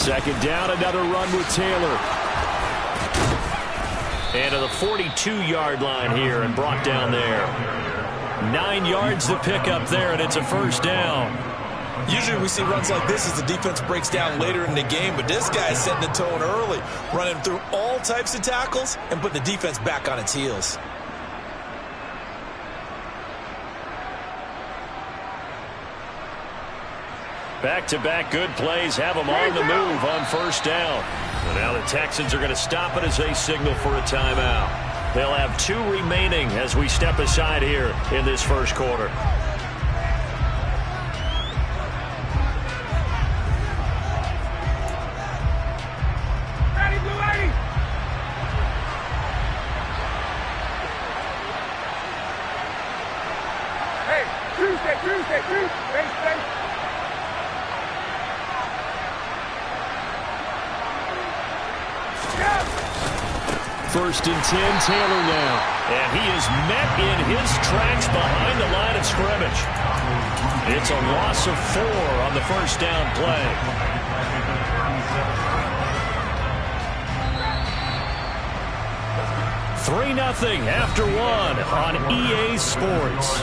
Second down, another run with Taylor. And to the 42-yard line here and brought down there. 9 yards to pick up there, and it's a first down. Usually we see runs like this as the defense breaks down later in the game, but this guy's setting the tone early, running through all types of tackles and putting the defense back on its heels. Back-to-back good plays have them on the move on first down. So now the Texans are going to stop it as they signal for a timeout. They'll have 2 remaining as we step aside here in this first quarter. First and 10, Taylor now. And he is met in his tracks behind the line of scrimmage. It's a loss of 4 on the first down play. Three 3-0 after 1 on EA Sports.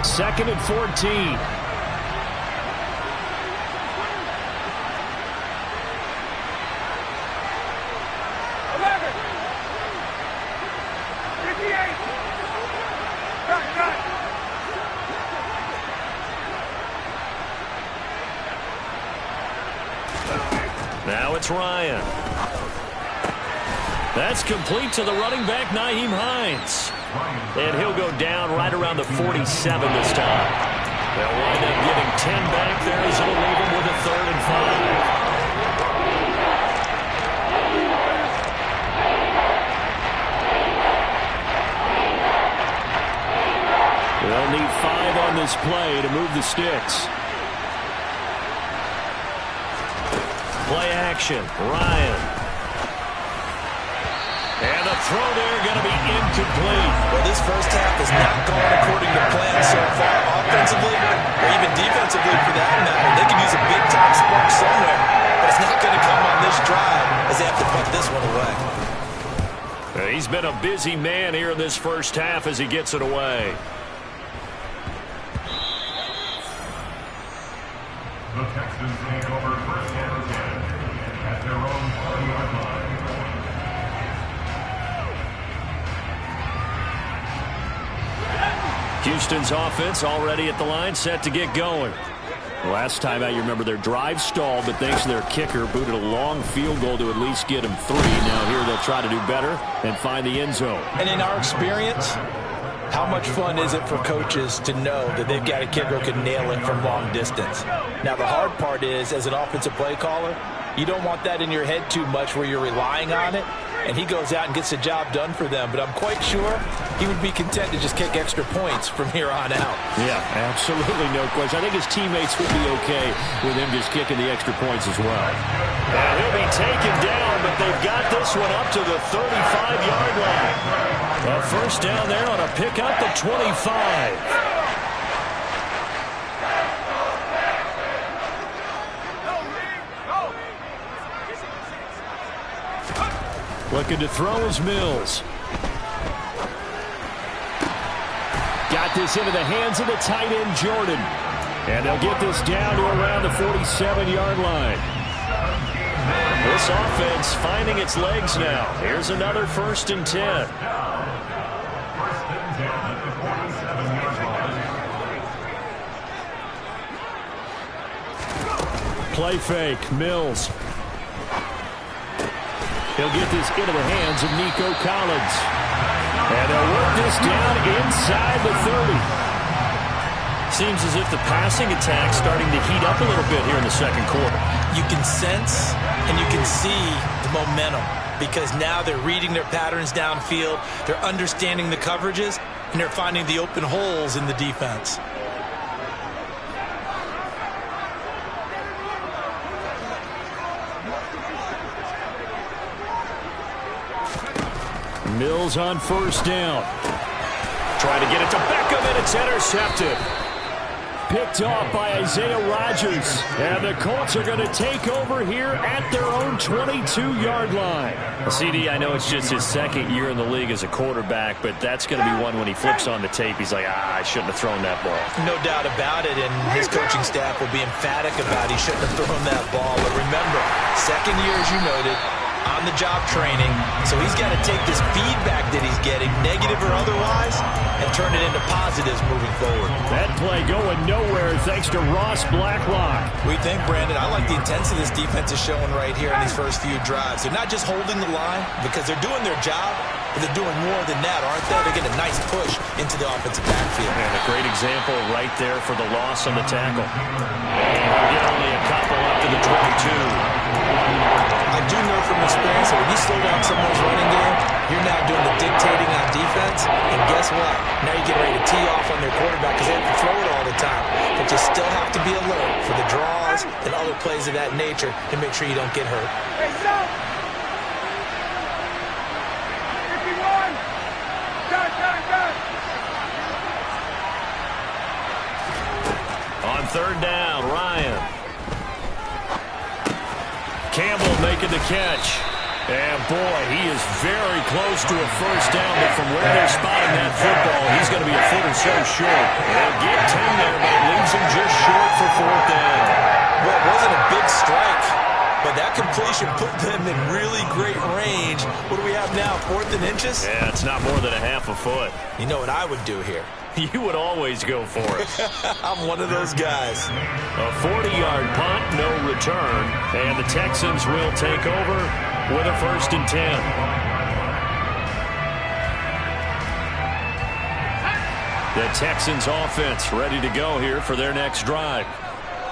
Second and 14. Now it's Ryan. That's complete to the running back, Nyheim Hines. And he'll go down right around the 47 this time. They'll wind up getting 10 back there as it'll leave them with a 3rd and 5. They'll need 5 on this play to move the sticks. Play action, Ryan. And the throw there going to be incomplete. Well, this first half has not gone according to plan so far, offensively or even defensively for that matter. They can use a big-time spark somewhere, but it's not going to come on this drive as they have to put this one away. He's been a busy man here in this first half as he gets it away. The Texans take over first and 10 at their own 40-yard line. Houston's offense already at the line, set to get going. Last time out, you remember their drive stalled, but thanks to their kicker, booted a long field goal to at least get them 3. Now here they'll try to do better and find the end zone. And in our experience, how much fun is it for coaches to know that they've got a kicker who can nail it from long distance? Now the hard part is, as an offensive play caller, you don't want that in your head too much where you're relying on it. And he goes out and gets the job done for them. But I'm quite sure he would be content to just kick extra points from here on out. Yeah, absolutely no question. I think his teammates will be okay with him just kicking the extra points as well. And he'll be taken down, but they've got this one up to the 35-yard line. A first down there on a pickup at 25. Looking to throw is Mills. Got this into the hands of the tight end, Jordan. And they'll get this down to around the 47-yard line. This offense finding its legs now. Here's another 1st and 10. Play fake, Mills. He'll get this into the hands of Nico Collins. And they'll work this down inside the 30. Seems as if the passing attack's starting to heat up a little bit here in the second quarter. You can sense and you can see the momentum because now they're reading their patterns downfield, they're understanding the coverages, and they're finding the open holes in the defense. Mills on first down. Trying to get it to Beckham, and it's intercepted. Picked off by Isaiah Rodgers. And the Colts are going to take over here at their own 22-yard line. CD, I know it's just his second year in the league as a quarterback, but that's going to be one when he flips on the tape. He's like, I shouldn't have thrown that ball. No doubt about it, and his coaching staff will be emphatic about he shouldn't have thrown that ball. But remember, second year, as you noted, on-the-job training, so he's got to take this feedback that he's getting, negative or otherwise, and turn it into positives moving forward. That play going nowhere thanks to Ross Blacklock. We think, Brandon, I like the intensity this defense is showing right here in these first few drives. They're not just holding the line because they're doing their job, but they're doing more than that, aren't they? They're getting a nice push into the offensive backfield. And a great example right there for the loss on the tackle. And get only a couple up to the 22. I do know from experience that when you slow down someone's running game, you're now doing the dictating on defense. And guess what? Now you get ready to tee off on their quarterback because they have to throw it all the time. But you still have to be alert for the draws and other plays of that nature to make sure you don't get hurt. On third down, Ryan. Campbell making the catch. And boy, he is very close to a first down, but from where they're spotting that football, he's going to be a foot or so short. They'll get 10 there, but it leaves him just short for fourth down. Well, it wasn't a big strike, but that completion put them in really great range. What do we have now, 4th and inches? Yeah, it's not more than a half a foot. You know what I would do here? You would always go for it. I'm one of those guys. A 40-yard punt, no return, and the Texans will take over with a 1st and 10. The Texans offense ready to go here for their next drive.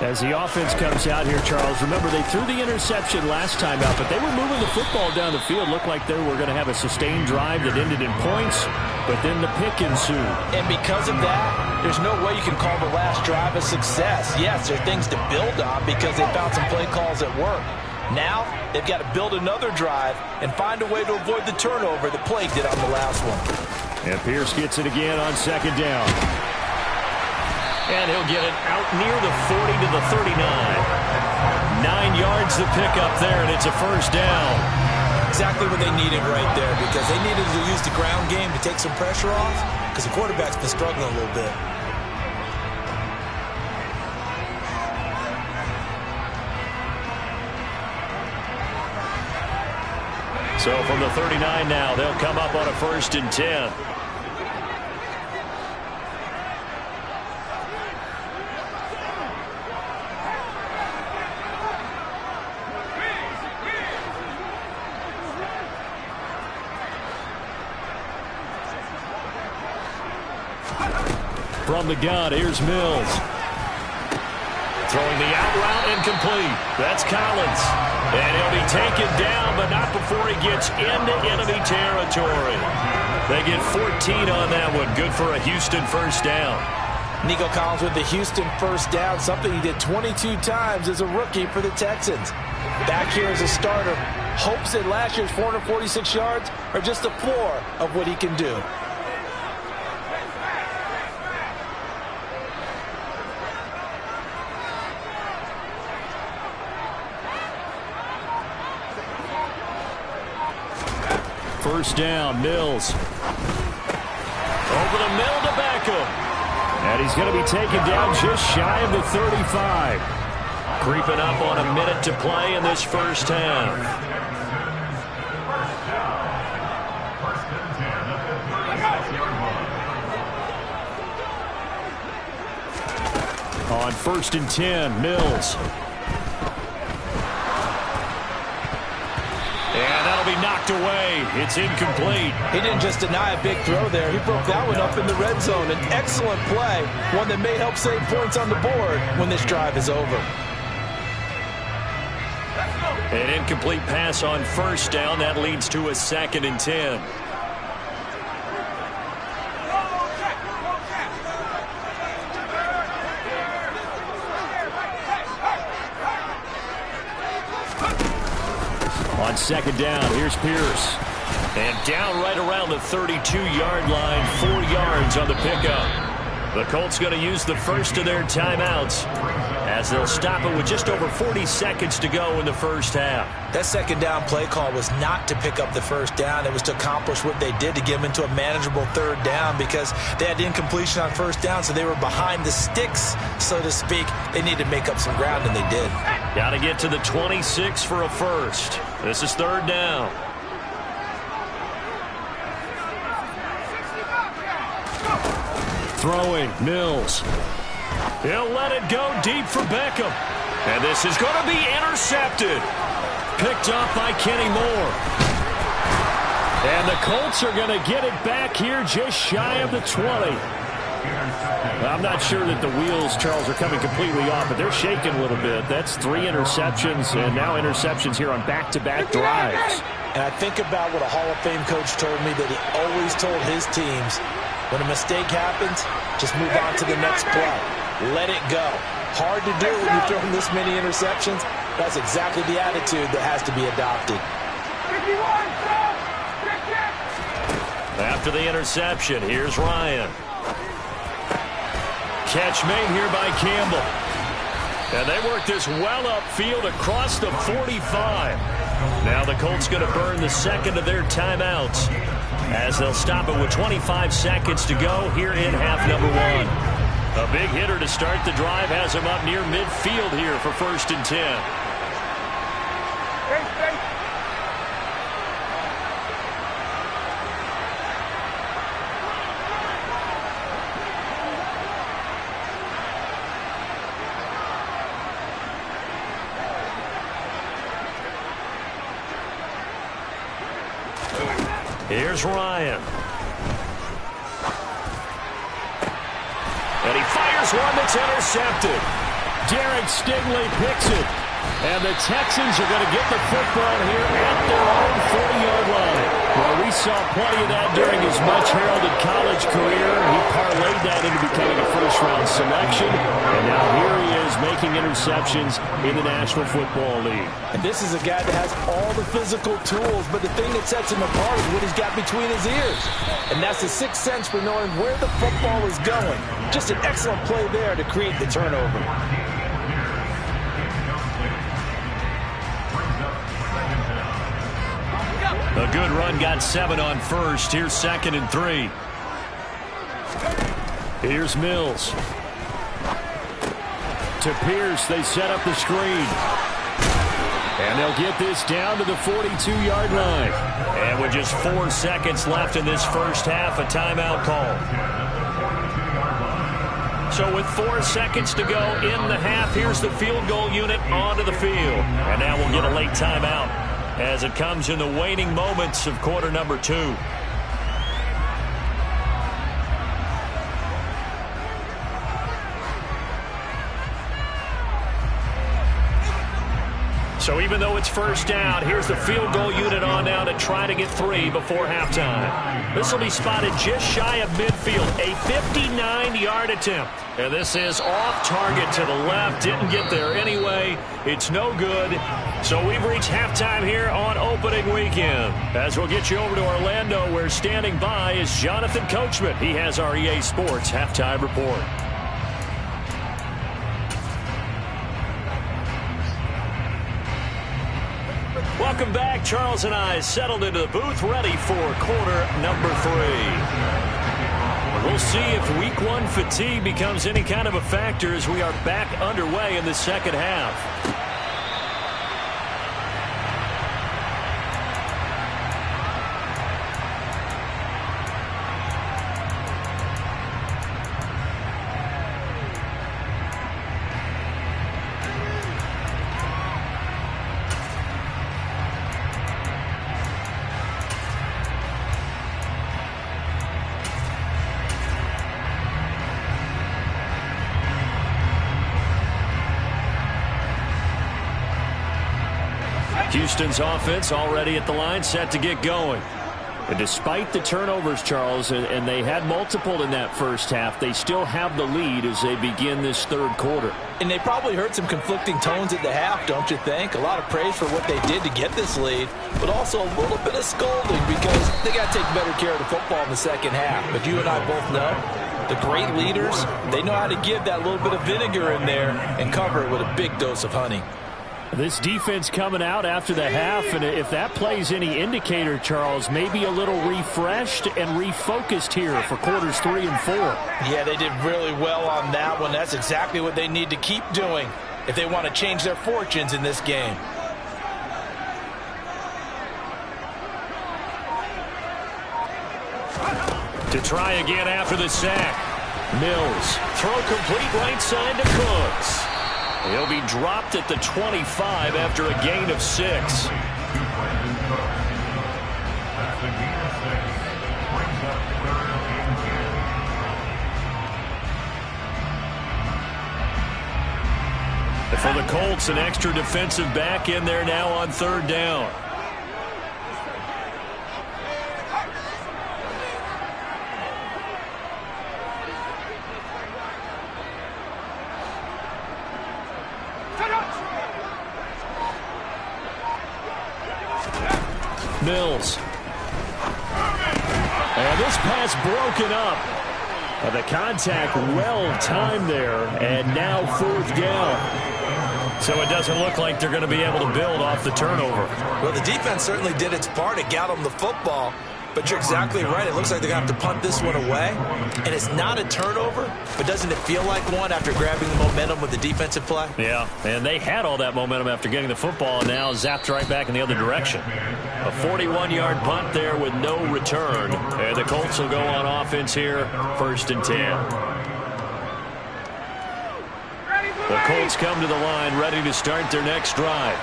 As the offense comes out here, Charles, remember they threw the interception last time out, but they were moving the football down the field. Looked like they were going to have a sustained drive that ended in points, but then the pick ensued. And because of that, there's no way you can call the last drive a success. Yes, there are things to build on because they found some play calls that work. Now, they've got to build another drive and find a way to avoid the turnover that plagued it on the last one. And Pierce gets it again on 2nd down. And he'll get it out near the 40 to the 39. 9 yards to pick up there, and it's a first down. Exactly what they needed right there because they needed to use the ground game to take some pressure off because the quarterback's been struggling a little bit. So from the 39 now, they'll come up on a 1st and 10. From the gun, here's Mills. Throwing the out route incomplete. That's Collins. And he'll be taken down, but not before he gets into enemy territory. They get 14 on that one. Good for a Houston first down. Nico Collins with the Houston first down, something he did 22 times as a rookie for the Texans. Back here as a starter, hopes that last year's 446 yards are just the floor of what he can do. First down, Mills. Over the middle to Beckham. And he's going to be taken down just shy of the 35. Creeping up on a minute to play in this first half. On 1st and 10, Mills. And that'll be knocked away. It's incomplete. He didn't just deny a big throw there. He broke that one up in the red zone. An excellent play, one that may help save points on the board when this drive is over. An incomplete pass on first down. That leads to a 2nd and 10. On 2nd down, here's Pierce. And down right around the 32-yard line, 4 yards on the pickup. The Colts going to use the first of their timeouts as they'll stop it with just over 40 seconds to go in the first half. That second down play call was not to pick up the first down. It was to accomplish what they did, to get them into a manageable third down, because they had incompletion on first down, so they were behind the sticks, so to speak. They needed to make up some ground, and they did. Got to get to the 26 for a first. This is third down. Throwing, Mills. He'll let it go deep for Beckham. And this is going to be intercepted. Picked up by Kenny Moore. And the Colts are going to get it back here just shy of the 20. I'm not sure that the wheels, Charles, are coming completely off, but they're shaking a little bit. That's 3 interceptions, and now interceptions here on back-to-back drives. And I think about what a Hall of Fame coach told me, that he always told his teams, when a mistake happens, just move on to the next play. Let it go. Hard to do when you're throwing this many interceptions. That's exactly the attitude that has to be adopted. After the interception, here's Ryan. Catch made here by Campbell. And they work this well upfield across the 45. Now the Colts going to burn the second of their timeouts as they'll stop it with 25 seconds to go here in half number 1. A big hitter to start the drive has him up near midfield here for 1st and 10. Here's Ryan. And he fires one that's intercepted. Derek Stingley picks it. And the Texans are going to get the football here at their own 40-yard line. Well, we saw plenty of that during his much-heralded college career. He parlayed that into becoming a first-round selection. And now here he is making interceptions in the National Football League. And this is a guy that has all the physical tools, but the thing that sets him apart is what he's got between his ears. And that's the sixth sense for knowing where the football is going. Just an excellent play there to create the turnover. A good run, got 7 on first. Here's 2nd and 3. Here's Mills. To Pierce, they set up the screen. And they'll get this down to the 42-yard line. And with just 4 seconds left in this first half, a timeout call. So with 4 seconds to go in the half, here's the field goal unit onto the field. And now we'll get a late timeout as it comes in the waning moments of quarter number 2. So even though it's first down, here's the field goal unit on now to try to get 3 before halftime. This will be spotted just shy of midfield, a 59-yard attempt. And this is off target to the left, didn't get there anyway. It's no good. So we've reached halftime here on opening weekend. As we'll get you over to Orlando, where standing by is Jonathan Coachman. He has our EA Sports halftime report. Welcome back. Charles and I settled into the booth, ready for quarter number 3. We'll see if week 1 fatigue becomes any kind of a factor as we are back underway in the second half. Houston's offense already at the line, set to get going. And despite the turnovers, Charles, and they had multiple in that first half, they still have the lead as they begin this third quarter. And they probably heard some conflicting tones at the half, don't you think? A lot of praise for what they did to get this lead, but also a little bit of scolding because they got to take better care of the football in the second half. But you and I both know the great leaders, they know how to give that little bit of vinegar in there and cover it with a big dose of honey. This defense coming out after the half, and if that plays any indicator, Charles, maybe a little refreshed and refocused here for quarters 3 and 4. Yeah, they did really well on that one. That's exactly what they need to keep doing if they want to change their fortunes in this game. To try again after the sack. Mills, throw complete right side to Cooks. He'll be dropped at the 25 after a gain of 6. For the Colts, an extra defensive back in there now on 3rd down. Mills. And this pass broken up. The contact well timed there, and now 4th down. So it doesn't look like they're going to be able to build off the turnover. Well, the defense certainly did its part. It got them the football. But you're exactly right. It looks like they're going to have to punt this one away. And it's not a turnover, but doesn't it feel like one after grabbing the momentum with the defensive play? Yeah, and they had all that momentum after getting the football and now zapped right back in the other direction. A 41-yard punt there with no return. And the Colts will go on offense here, 1st and 10. The Colts come to the line ready to start their next drive.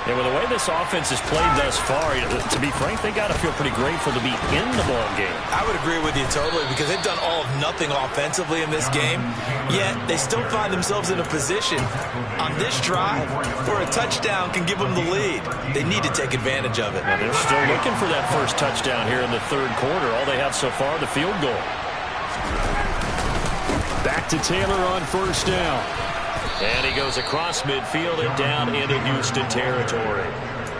And with the way this offense has played thus far, to be frank, they got to feel pretty grateful to be in the ball game. I would agree with you totally because they've done all of nothing offensively in this game, yet they still find themselves in a position on this drive where a touchdown can give them the lead. They need to take advantage of it. And they're still looking for that first touchdown here in the 3rd quarter. All they have so far, the field goal. Back to Taylor on 1st down. And he goes across midfield and down into Houston territory.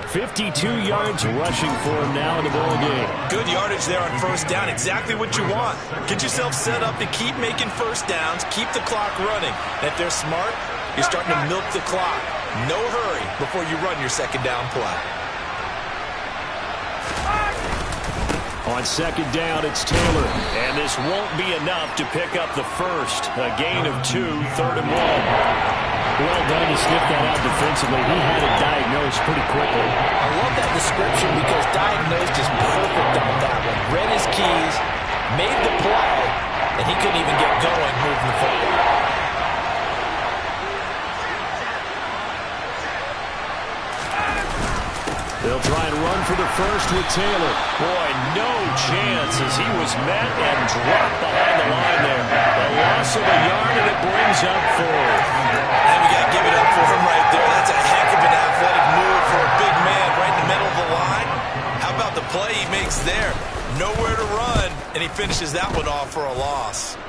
52 yards rushing for him now in the ball game. Good yardage there on 1st down. Exactly what you want. Get yourself set up to keep making 1st downs, keep the clock running. And if they're smart, you're starting to milk the clock. No hurry before you run your 2nd down play. On 2nd down, it's Taylor. And this won't be enough to pick up the first. A gain of 2, 3rd and 1. Well done to sniff that out defensively. He had it diagnosed pretty quickly. I love that description because diagnosed is perfect on that one. Read his keys, made the play, and he couldn't even get going moving the football. They'll try and run for the first with Taylor. Boy, no chance as he was met and dropped behind the line there. A loss of a yard, and it brings up 4th. And we got to give it up for him right there. That's a heck of an athletic move for a big man right in the middle of the line. How about the play he makes there? Nowhere to run, and he finishes that one off for a loss.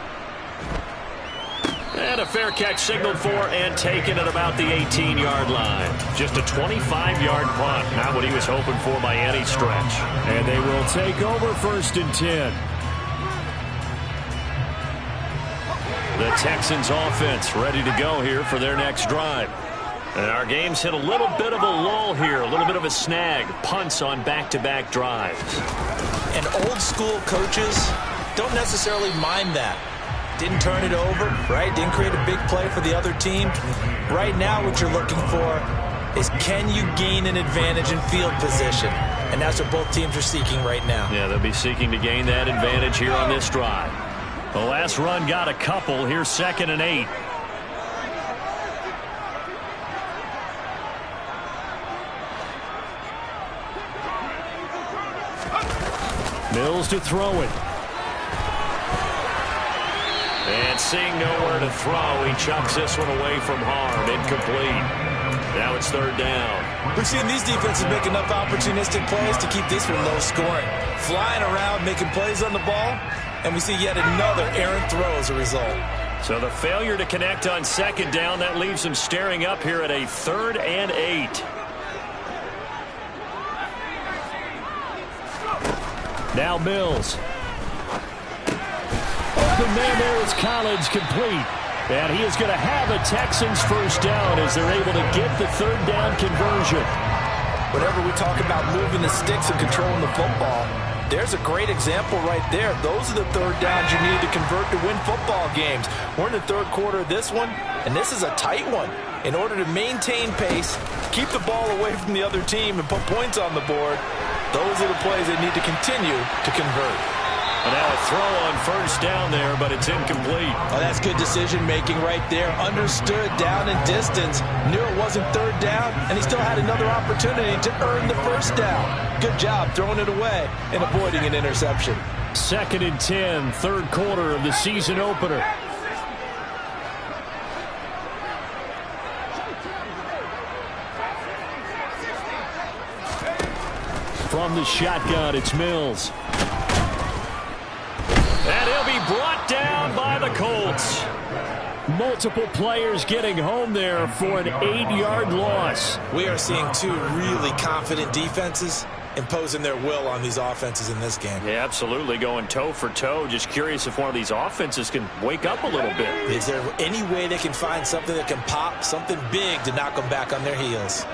And a fair catch signaled for and taken at about the 18-yard line. Just a 25-yard punt. Not what he was hoping for by any stretch. And they will take over 1st and 10. The Texans offense ready to go here for their next drive. And our game's hit a little bit of a lull here, a little bit of a snag. Punts on back-to-back drives. And old-school coaches don't necessarily mind that. Didn't turn it over, right? Didn't create a big play for the other team. Right now what you're looking for is can you gain an advantage in field position? And that's what both teams are seeking right now. Yeah, they'll be seeking to gain that advantage here on this drive. The last run got a couple. Here's 2nd and 8. Mills to throw it. And seeing nowhere to throw, he chucks this one away from harm. Incomplete. Now it's 3rd down. We've seen these defenses make enough opportunistic plays to keep this one low scoring. Flying around, making plays on the ball, and we see yet another errant throw as a result. So the failure to connect on second down, that leaves them staring up here at a 3rd and 8. Now Mills. Open man there is Collins, complete. And he is going to have a Texans first down as they're able to get the 3rd down conversion. Whenever we talk about moving the sticks and controlling the football, there's a great example right there. Those are the 3rd downs you need to convert to win football games. We're in the 3rd quarter of this one, and this is a tight one. In order to maintain pace, keep the ball away from the other team, and put points on the board, those are the plays they need to continue to convert. And now a throw on first down there, but it's incomplete. Oh, that's good decision-making right there. Understood down and distance. Knew it wasn't 3rd down, and he still had another opportunity to earn the first down. Good job throwing it away and avoiding an interception. 2nd and 10, 3rd quarter of the season opener. From the shotgun, it's Mills. And he'll be brought down by the Colts. Multiple players getting home there for an 8-yard loss. We are seeing two really confident defenses imposing their will on these offenses in this game. Yeah, absolutely, going toe for toe. Just curious if one of these offenses can wake up a little bit. Is there any way they can find something that can pop, something big to knock them back on their heels?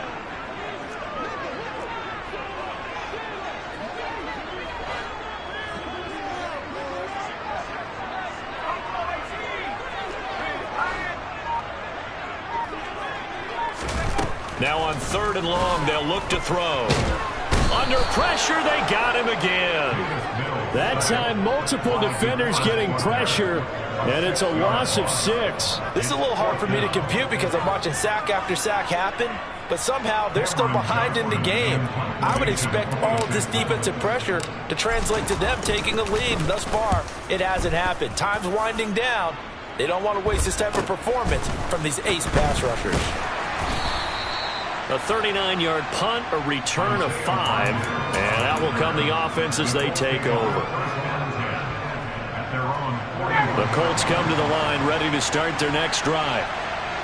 Now on 3rd and long, they'll look to throw. Under pressure, they got him again. That time, multiple defenders getting pressure, and it's a loss of 6. This is a little hard for me to compute because I'm watching sack after sack happen, but somehow they're still behind in the game. I would expect all of this defensive pressure to translate to them taking a lead. Thus far, it hasn't happened. Time's winding down. They don't want to waste this type of performance from these ace pass rushers. A 39-yard punt, a return of 5, and out will come the offense as they take over. The Colts come to the line ready to start their next drive.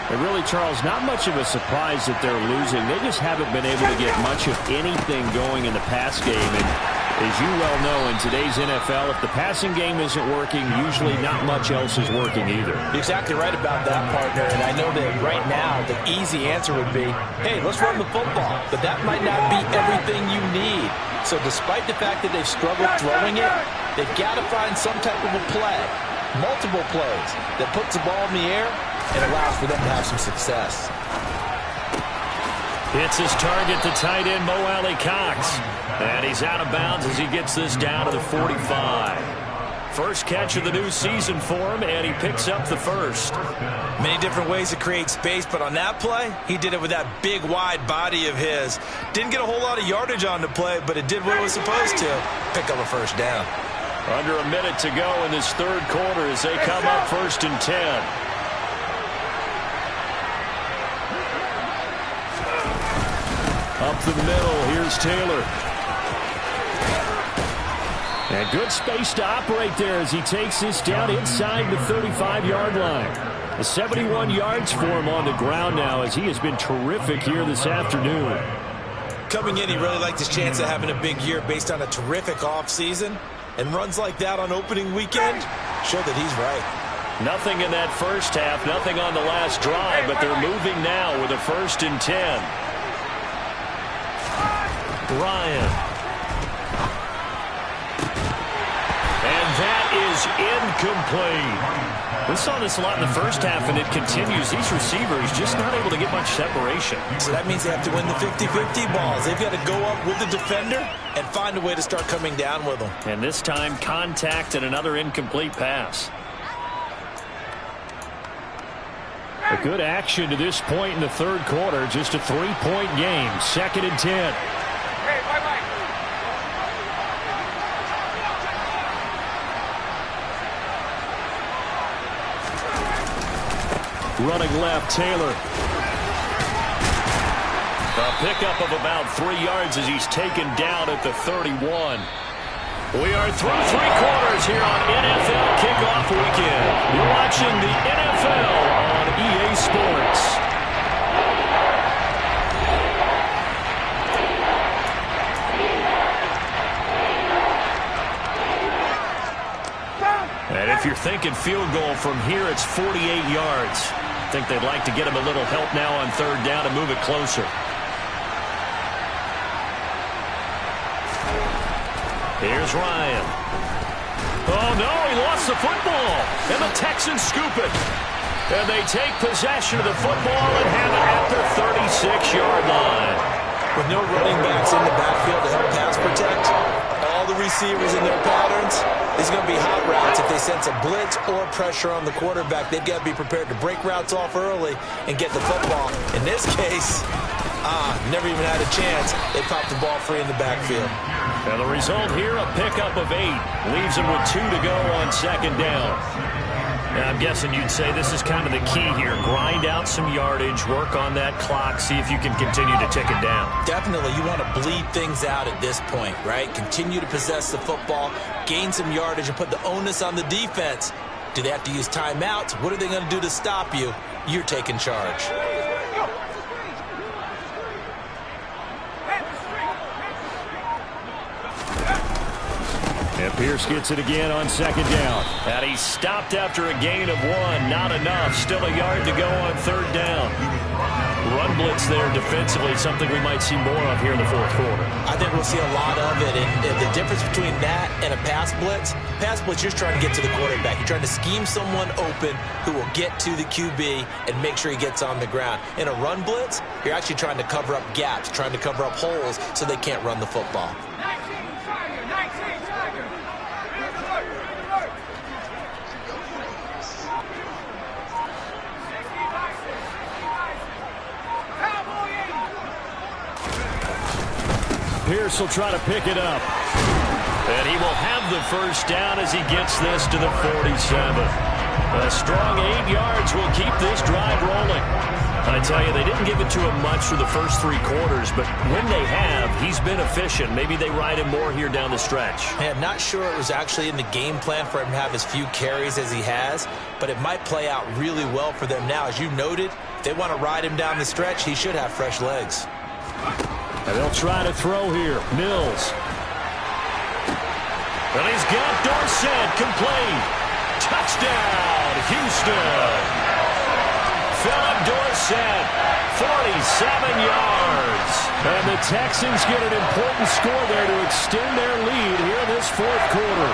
And really, Charles, not much of a surprise that they're losing. They just haven't been able to get much of anything going in the pass game. And as you well know, in today's NFL, if the passing game isn't working, usually not much else is working either. You're exactly right about that, partner. And I know that right now the easy answer would be, hey, let's run the football. But that might not be everything you need. So despite the fact that they've struggled throwing it, they've got to find some type of a play, multiple plays, that puts the ball in the air and allows for them to have some success. Hits his target to tight end Mo Alley-Cox. And he's out of bounds as he gets this down to the 45. First catch of the new season for him, and he picks up the first. Many different ways to create space, but on that play, he did it with that big, wide body of his. Didn't get a whole lot of yardage on the play, but it did what it was supposed to. Pick up a first down. Under a minute to go in this 3rd quarter as they come up 1st and 10. Up the middle, here's Taylor. And good space to operate there as he takes this down inside the 35-yard line. 71 yards for him on the ground now as he has been terrific here this afternoon. Coming in, he really liked his chance of having a big year based on a terrific offseason. And runs like that on opening weekend show that he's right. Nothing in that first half, nothing on the last drive, but they're moving now with a 1st and 10. Ryan. And that is incomplete. We saw this a lot in the first half, and it continues. These receivers just not able to get much separation. So that means they have to win the 50-50 balls. They've got to go up with the defender and find a way to start coming down with them. And this time, contact and another incomplete pass. A good action to this point in the 3rd quarter. Just a 3-point game. 2nd and 10. Running left, Taylor. A pickup of about 3 yards as he's taken down at the 31. We are through three quarters here on NFL Kickoff Weekend. You're watching the NFL on EA Sports. And if you're thinking field goal from here, it's 48 yards. I think they'd like to get him a little help now on third down and move it closer. Here's Ryan. Oh, no, he lost the football. And the Texans scoop it. And they take possession of the football and have it at the 36-yard line. With no running backs in the backfield to help pass protect, all the receivers in their patterns, these are going to be hot routes. If they sense a blitz or pressure on the quarterback, they've got to be prepared to break routes off early and get the football. In this case, never even had a chance. They popped the ball free in the backfield. And the result here, a pickup of 8. Leaves them with 2 to go on second down. Now, I'm guessing you'd say this is kind of the key here. Grind out some yardage, work on that clock, see if you can continue to tick it down. Definitely, you want to bleed things out at this point, right? Continue to possess the football, gain some yardage, and put the onus on the defense. Do they have to use timeouts? What are they going to do to stop you? You're taking charge. And Pierce gets it again on second down. And he's stopped after a gain of 1. Not enough. Still a yard to go on third down. Run blitz there defensively, something we might see more of here in the fourth quarter. I think we'll see a lot of it. And the difference between that and a pass blitz, you're just trying to get to the quarterback. You're trying to scheme someone open who will get to the QB and make sure he gets on the ground. In a run blitz, you're actually trying to cover up gaps, trying to cover up holes so they can't run the football. Pierce will try to pick it up. And he will have the first down as he gets this to the 47. A strong 8 yards will keep this drive rolling. I tell you, they didn't give it to him much for the first 3 quarters, but when they have, he's been efficient. Maybe they ride him more here down the stretch. Hey, I'm not sure it was actually in the game plan for him to have as few carries as he has, but it might play out really well for them now. As you noted, if they want to ride him down the stretch, he should have fresh legs. And they'll try to throw here. Mills. And he's got Dorsett complete. Touchdown, Houston. Philip Dorsett, 47 yards. And the Texans get an important score there to extend their lead here in this fourth quarter.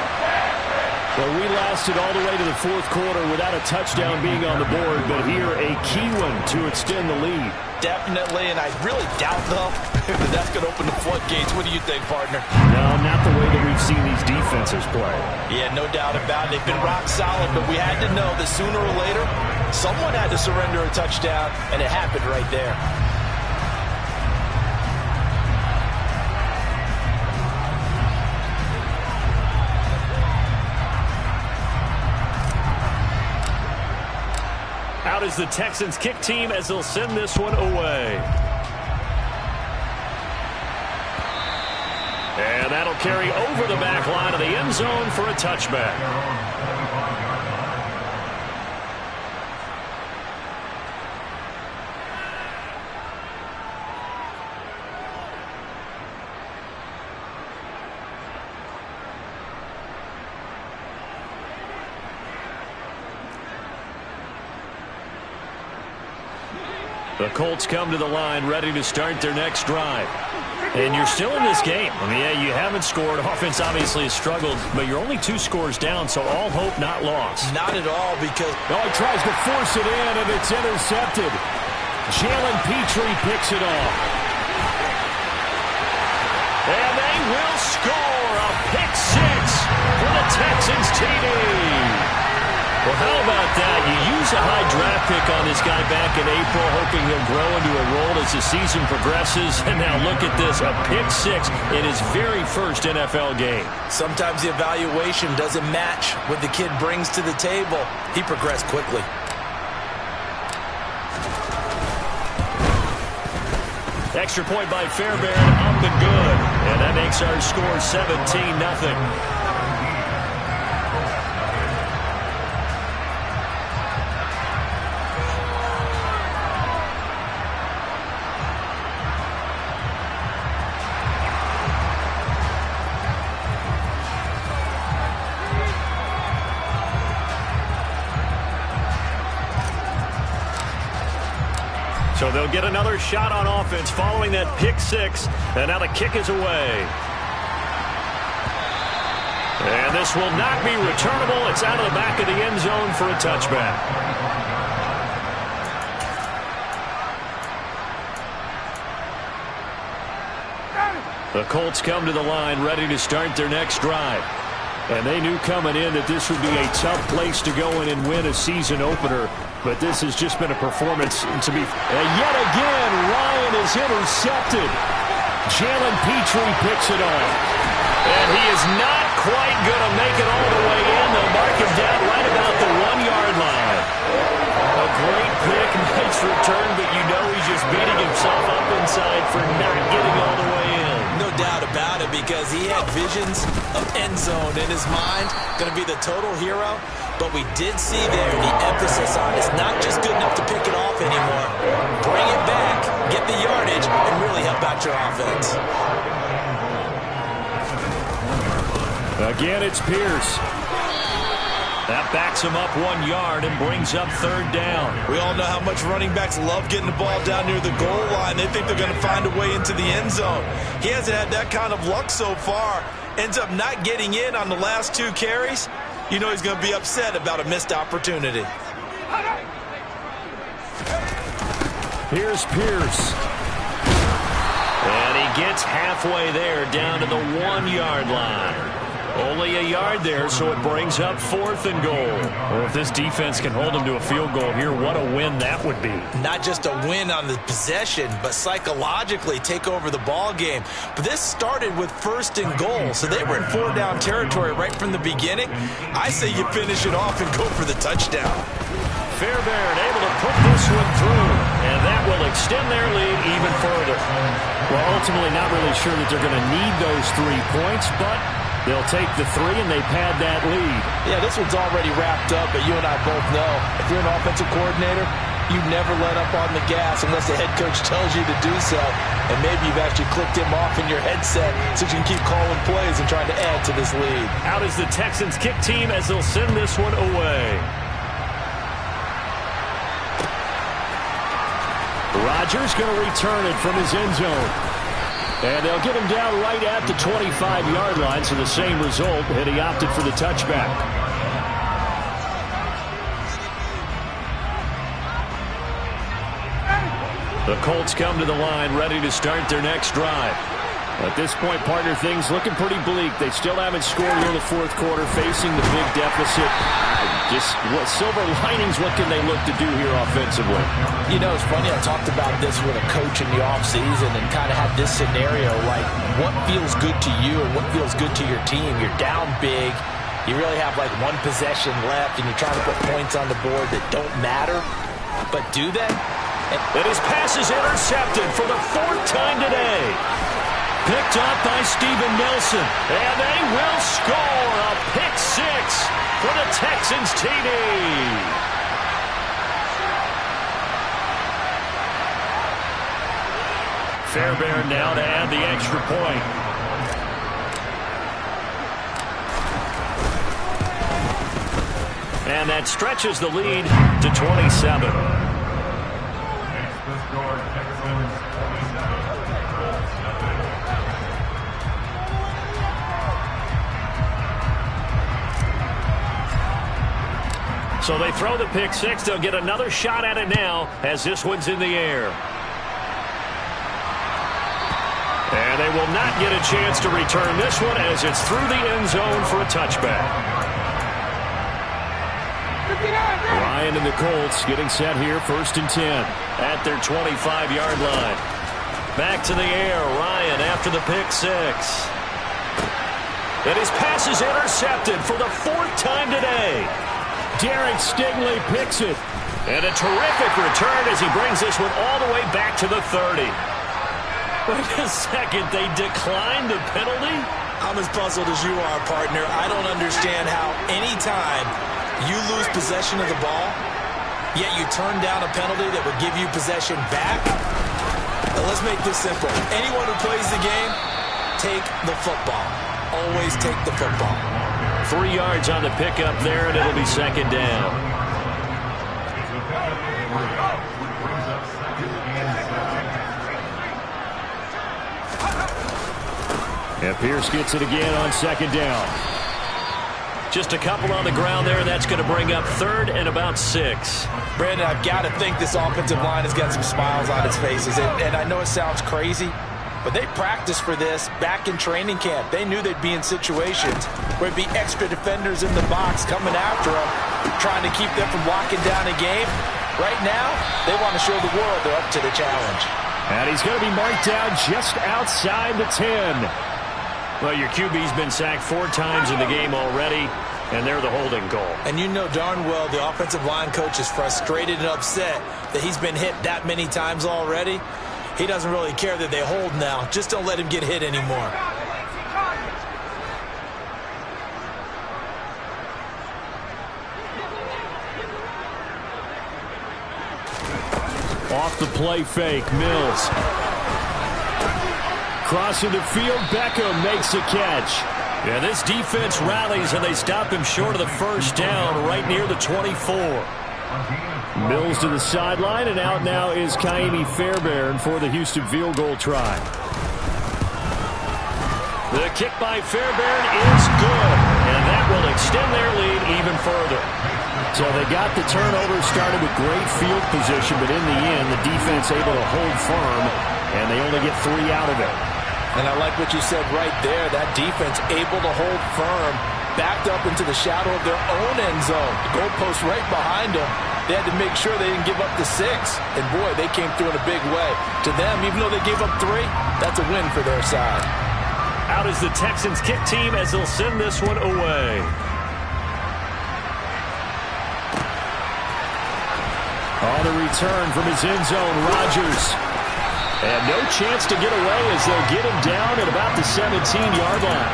Well, we lasted all the way to the fourth quarter without a touchdown being on the board, but here a key one to extend the lead. Definitely, and I really doubt, though, that that's going to open the floodgates. What do you think, partner? No, not the way that we've seen these defenses play. Yeah, no doubt about it. They've been rock solid, but we had to know that sooner or later, someone had to surrender a touchdown, and it happened right there. Out is the Texans kick team as they'll send this one away. And that'll carry over the back line of the end zone for a touchback. The Colts come to the line ready to start their next drive. And you're still in this game. I mean, yeah, you haven't scored. Offense obviously has struggled, but you're only 2 scores down, so all hope not lost. Not at all, because... Oh, he tries to force it in, and it's intercepted. Jalen Petrie picks it off. And they will score a pick 6 for the Texans TD. Well, how about that? You use a high draft pick on this guy back in April, hoping he'll grow into a role as the season progresses. And now look at this, a pick 6 in his very first NFL game. Sometimes the evaluation doesn't match what the kid brings to the table. He progressed quickly. Extra point by Fairbairn, up and good. And that makes our score 17-0. So they'll get another shot on offense following that pick six. And now the kick is away. And this will not be returnable. It's out of the back of the end zone for a touchback. The Colts come to the line ready to start their next drive. And they knew coming in that this would be a tough place to go in and win a season opener. But this has just been a performance to be. And yet again, Ryan is intercepted. Jalen Petrie picks it off. And he is not quite going to make it all the way in. They'll mark him down right about the 1-yard line. A great pick, nice return, but you know he's just beating himself up inside for not getting all the way in. No doubt about it, because he had visions of end zone in his mind. Going to be the total hero. But we did see there the emphasis on it's not just good enough to pick it off anymore. Bring it back, get the yardage, and really help out your offense. Again, it's Pierce. That backs him up 1 yard and brings up third down. We all know how much running backs love getting the ball down near the goal line. They think they're going to find a way into the end zone. He hasn't had that kind of luck so far. Ends up not getting in on the last 2 carries. You know he's going to be upset about a missed opportunity. Here's Pierce. And he gets halfway there down to the 1-yard line. Only a yard there, so it brings up 4th and goal. Well, if this defense can hold them to a field goal here, what a win that would be. Not just a win on the possession, but psychologically take over the ball game. But this started with 1st and goal, so they were in 4-down territory right from the beginning. I say you finish it off and go for the touchdown. Fairbairn able to put this one through, and that will extend their lead even further. Well, ultimately not really sure that they're going to need those 3 points, but they'll take the 3 and they pad that lead. Yeah, this one's already wrapped up, but you and I both know if you're an offensive coordinator, you never let up on the gas unless the head coach tells you to do so. And maybe you've actually clicked him off in your headset so you can keep calling plays and trying to add to this lead. Out is the Texans kick team as they'll send this one away. Rodgers going to return it from his end zone. And they'll get him down right at the 25-yard line, so the same result, and he opted for the touchback. The Colts come to the line ready to start their next drive. At this point, partner, things looking pretty bleak. They still haven't scored here in the 4th quarter, facing the big deficit. Just what silver linings, what can they look to do here offensively? You know, it's funny, I talked about this with a coach in the offseason and kind of had this scenario, like what feels good to you and what feels good to your team. You're down big. You really have like 1 possession left, and you're trying to put points on the board that don't matter. But do they? And his pass is intercepted for the 4th time today. Picked up by Steven Nelson. And they will score a pick 6 for the Texans TD. Fairbairn now to add the extra point. And that stretches the lead to 27. So they throw the pick 6. They'll get another shot at it now as this one's in the air. And they will not get a chance to return this one as it's through the end zone for a touchback. Ryan and the Colts getting set here, 1st and 10 at their 25-yard line. Back to the air, Ryan after the pick 6. And his pass is intercepted for the 4th time today. Derek Stingley picks it. And a terrific return as he brings this one all the way back to the 30. Wait a second, they declined the penalty? I'm as puzzled as you are, partner. I don't understand how any time you lose possession of the ball, yet you turn down a penalty that would give you possession back. Now, let's make this simple. Anyone who plays the game, take the football. Always take the football. 3 yards on the pickup there, and it'll be second down. And Pierce gets it again on second down. Just a couple on the ground there. That's going to bring up third and about 6. Brandon, I've got to think this offensive line has got some smiles on its faces. And I know it sounds crazy, but they practiced for this back in training camp. They knew they'd be in situations where there'd be extra defenders in the box coming after them, trying to keep them from locking down a game. Right now, they want to show the world they're up to the challenge. And he's going to be marked down just outside the 10. Well, your QB's been sacked 4 times in the game already, and they're the holding goal. And you know darn well the offensive line coach is frustrated and upset that he's been hit that many times already. He doesn't really care that they hold now. Just don't let him get hit anymore. Off the play fake, Mills. Crossing the field, Beckham makes a catch. Yeah, this defense rallies, and they stop him short of the first down right near the 24. Mills to the sideline, and out now is Kaimi Fairbairn for the Houston field goal try. The kick by Fairbairn is good, and that will extend their lead even further. So they got the turnover, started with great field position, but in the end, the defense able to hold firm, and they only get 3 out of it. And I like what you said right there. That defense able to hold firm, backed up into the shadow of their own end zone. The goalpost right behind them. They had to make sure they didn't give up the 6. And, boy, they came through in a big way. To them, even though they gave up 3, that's a win for their side. Out is the Texans kick team as they'll send this one away. On the return from his end zone, Rodgers. And no chance to get away as they'll get him down at about the 17-yard line.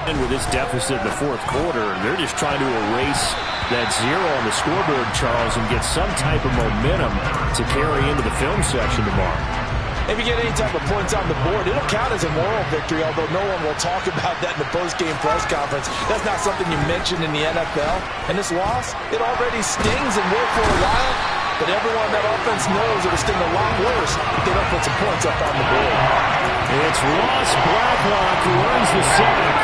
And with this deficit in the fourth quarter, they're just trying to erase that 0 on the scoreboard, Charles, and get some type of momentum to carry into the film section tomorrow. If you get any type of points on the board, it'll count as a moral victory, although no one will talk about that in the post-game press conference. That's not something you mentioned in the NFL. And this loss, it already stings and will for a while, but everyone on that offense knows it will sting a lot worse if they don't put some points up on the board. It's Ross Blacklock who earns the sack.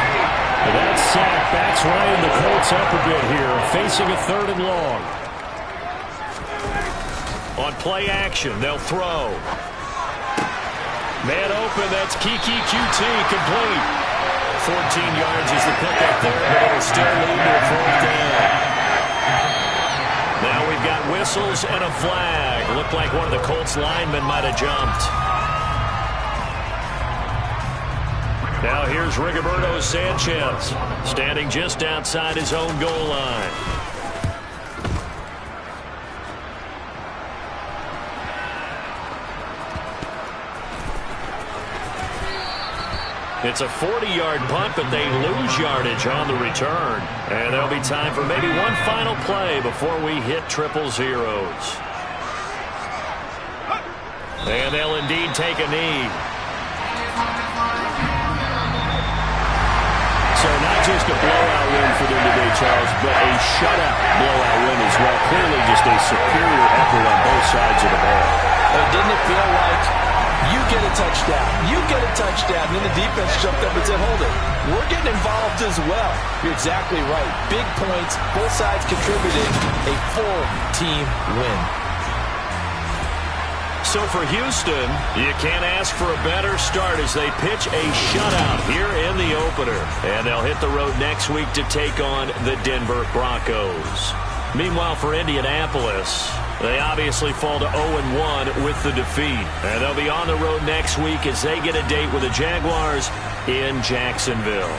That sack backs Ryan the Colts up a bit here, facing a 3rd and long. On play action, they'll throw. Man open, that's Kiki QT, complete. 14 yards is the pickup there, but it'll still lead to a 4th down. Now we've got whistles and a flag. Looked like one of the Colts linemen might have jumped. Now here's Rigoberto Sanchez, standing just outside his own goal line. It's a 40-yard punt, but they lose yardage on the return. And there'll be time for maybe one final play before we hit 000. And they'll indeed take a knee. So not just a blowout win for them today, Charles, but a shutout blowout win as well. Clearly just a superior effort on both sides of the ball. Hey, didn't it feel like you get a touchdown, and then the defense jumped up and said, hold it, we're getting involved as well. You're exactly right. Big points, both sides contributing, a full team win. So for Houston, you can't ask for a better start as they pitch a shutout here in the opener. And they'll hit the road next week to take on the Denver Broncos. Meanwhile, for Indianapolis, they obviously fall to 0-1 with the defeat. And they'll be on the road next week as they get a date with the Jaguars in Jacksonville.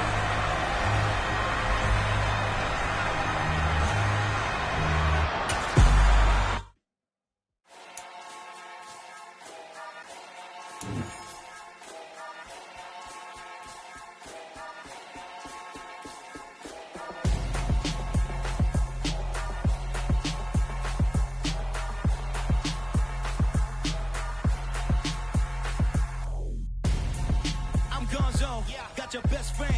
your best friend